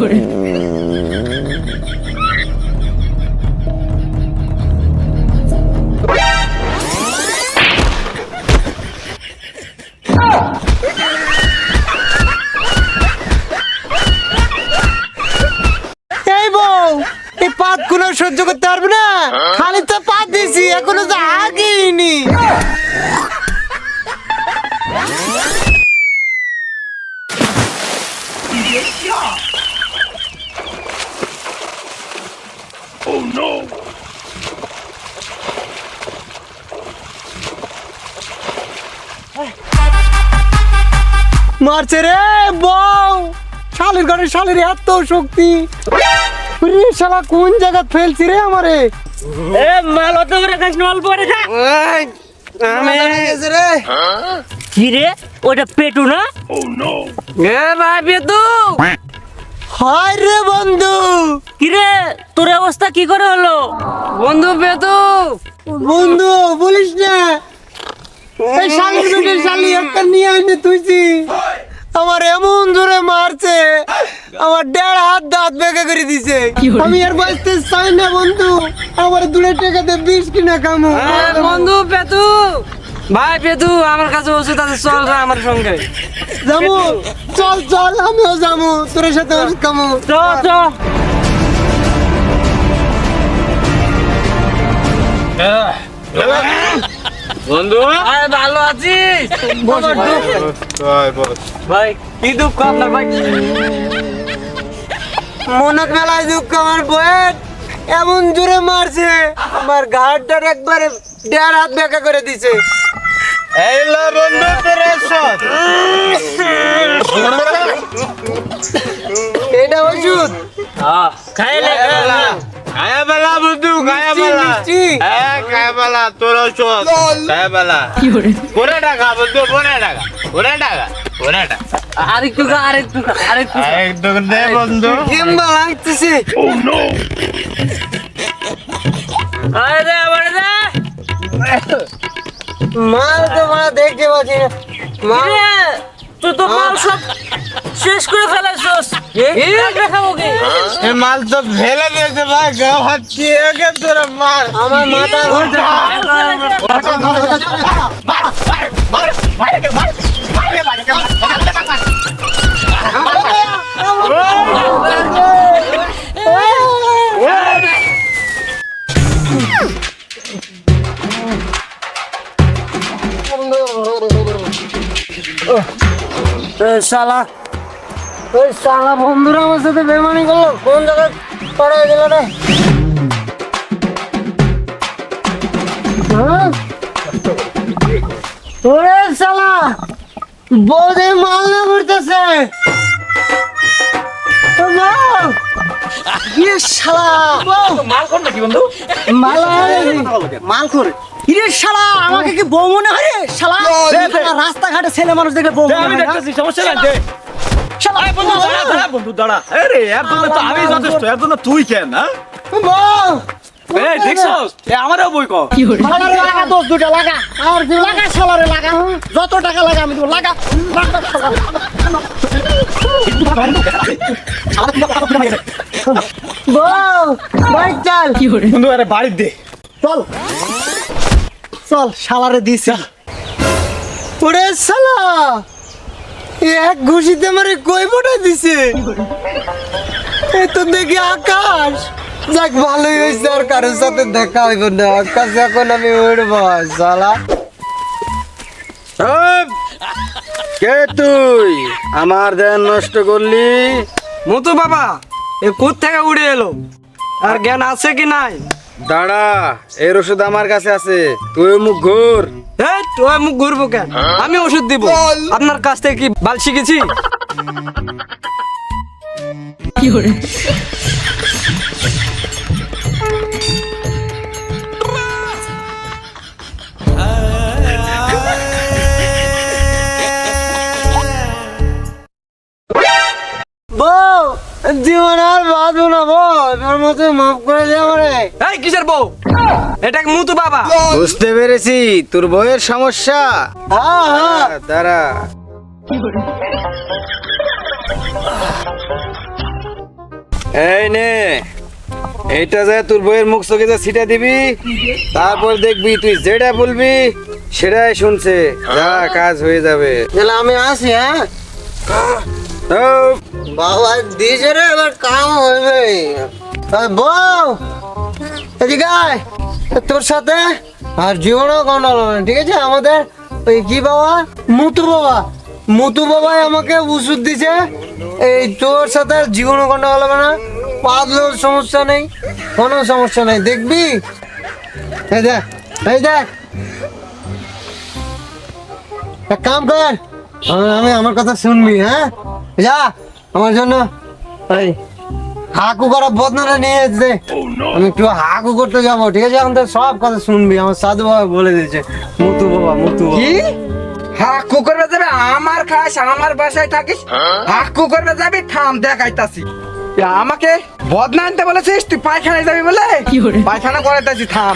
এই বউ, এই পাত গুলো সহ্য করতে পারবে না? খালি তো পাত দিয়েছি, এখনো তো আগেইনি। মারছে রে বউ, শালির ঘরে শালির এত শক্তি। রে শালা কোন জায়গা ফেলছি রে আমারে? এ মাল অত করে খাস না, অল্প করে খা। কি রে, ওটা পেটু না? এ ভাই পেটু। হায় রে বন্ধু। কি রে, তোর অবস্থা কি করে হলো? বন্ধু পেটু। বন্ধু বলিস না, এই শালির বেটে শালি একটা নিয়ে আইনে তুইছি। আমার এমন জোরে মারছে, আমার 1.5 হাত দাঁত বেঁকে করে দিছে। আমি আর বাঁচতে চাই না বন্ধু, আমার 2 টাকাতে 20 কিনা কামো। বন্ধু পেটু, ভাই পেটু, আমার কাছে ওষুধ আছে, চল রে আমার সঙ্গে। যাবো, চল চল, আমিও যাবো তোর সাথে ওষুধ কামো। চল চল। বন্ধু ভালো আছিস? ভাই কি দুঃখ আপনার ভাই? মনে মেলায় দুঃখ আমার বয়ের এমন জোরে মারছে, আমার ঘাটটার একবারে 1.5 হাত বেঁকা করে দিছে। এইলা বন্ধু তোর ওষুধ। এটা ওষুধ খাইলে গায়া বেলা বন্ধু, গায়া বেলা। মিষ্টি। হ্যাঁ গায়া বেলা তোর ওষুধ। গায়া বেলা। পুরা টাকা বন্ধু, পুরা টাকা, পুরা টাকা, পুরা টাকা। আরেকটু খা, আরেকটু খা, আরেকটু খা। একদম দে বন্ধু। কিংবা লাগতেছে। আরে দে, আবার দে। মাল তো মারা দেখতে পাচ্ছি না। মাল কিরে, তুই তো মাল সব শেষ করে ফেলাইছস। দেখাবো কি? এই মাল তো ফেলে দিয়েছে ভাই, গা হাঁচি একে তোর মার। আমার মাথা শালা, ওই শালা বন্ধুরা আমার সাথে বেমানি করলো, কোন জায়গায় পড়ে গেল রে? হ্যাঁ? ওরে শালা, বৌদি মাল না করতেছে। মাল কোন নাকি বন্ধু? মাল করে ইরে শালা, আমাকে কি বউ মনে হয় রে শালা? রাস্তাঘাটে ছেলে মানুষ দেখলে বউ মনে আমি হয় না? দেখতেছি, সমস্যা নাই দে। এই বন্ধু দাঁড়া, দাঁড়া বন্ধু দাঁড়া। আরে এর জন্য তো আমি যথেষ্ট, এর জন্য তুই কেন? বউ এই দেখছস, এ আমারও বই কর। শালারে লাগা, 2টা লাগা, আর তুই লাগা, শালারে লাগা, যত টাকা লাগা আমি দেবো, লাগা লাগা শালা। বউ ভাই চল বন্ধু আরে বাড়ি দে। চল চল, শালারে দিছি। ওরে শালা, এক ঘুষিতে আমারে কই ফোটা দিছে। এ তো দেখি আকাশ। যাক ভালোই হয়েছে, আর কারোর সাথে দেখা হইব না। আকাশ এখন আমি উড়ব শালা। কে তুই আমার ধ্যান নষ্ট করলি? মতো বাবা, এ কোথা থেকে উড়ে এলো? আর জ্ঞান আছে কি নাই? দাঁড়া, এর ওষুধ আমার কাছে আছে, তুই মুখ ঘুর। এই তুই মুখ ঘুরবো কেন? আমি ওষুধ দিব। আপনার কাছ থেকে কি বাল শিখেছি? বউ জীবন আর বাঁধবো না, বউ তোর মতো মাফ করে দে আমারে। এই কিসের বউ? এটা মুতু বাবা। বুঝতে পেরেছি তোর বউয়ের সমস্যা। হ্যাঁ হ্যাঁ, দাঁড়া, এই নে, এইটা যে তোর বইয়ের মুখ চোখে যে ছিটা দিবি, তারপর দেখবি তুই যেটা বলবি সেটাই শুনছে, যা কাজ হয়ে যাবে। তাহলে আমি আসি, হ্যাঁ? ও, বাবা দিয়েছে রে, এবার কাম হবে। বউ এদিকে আয়। তোর সাথে আর জীবনও কোনো হলো না, ঠিক আছে? আমাদের ওই কি বাবা, মুতু বাবাই আমাকে ওষুধ দিছে, এই তোর সাথে আর জীবনও কোনো হলো না। পাতলেও সমস্যা নেই, কোনো সমস্যা নেই, দেখবি? এই দেখ, এই দেখ, এক কাম কর, আমি আমার কথা শুনবি, হ্যাঁ? যা আমার জন্য এই হাকু করা বদনাটা নিয়ে এসে আমি একটু হাকু করতে যাবো, ঠিক আছে? এখন তো সব কথা শুনবি, আমার সাধু বাবা বলে দিয়েছে, মুতু বাবা। কি হাক্কু করবে যাবে? আমার খাস, আমার বাসায় থাকিস, হাক্কু করবে যাবি? থাম, দেখাইতাছি। আমাকে বদনা আনতে বলেছিস, তুই পায়খানায় যাবি বলে? পায়খানা করাইতাছি, থাম।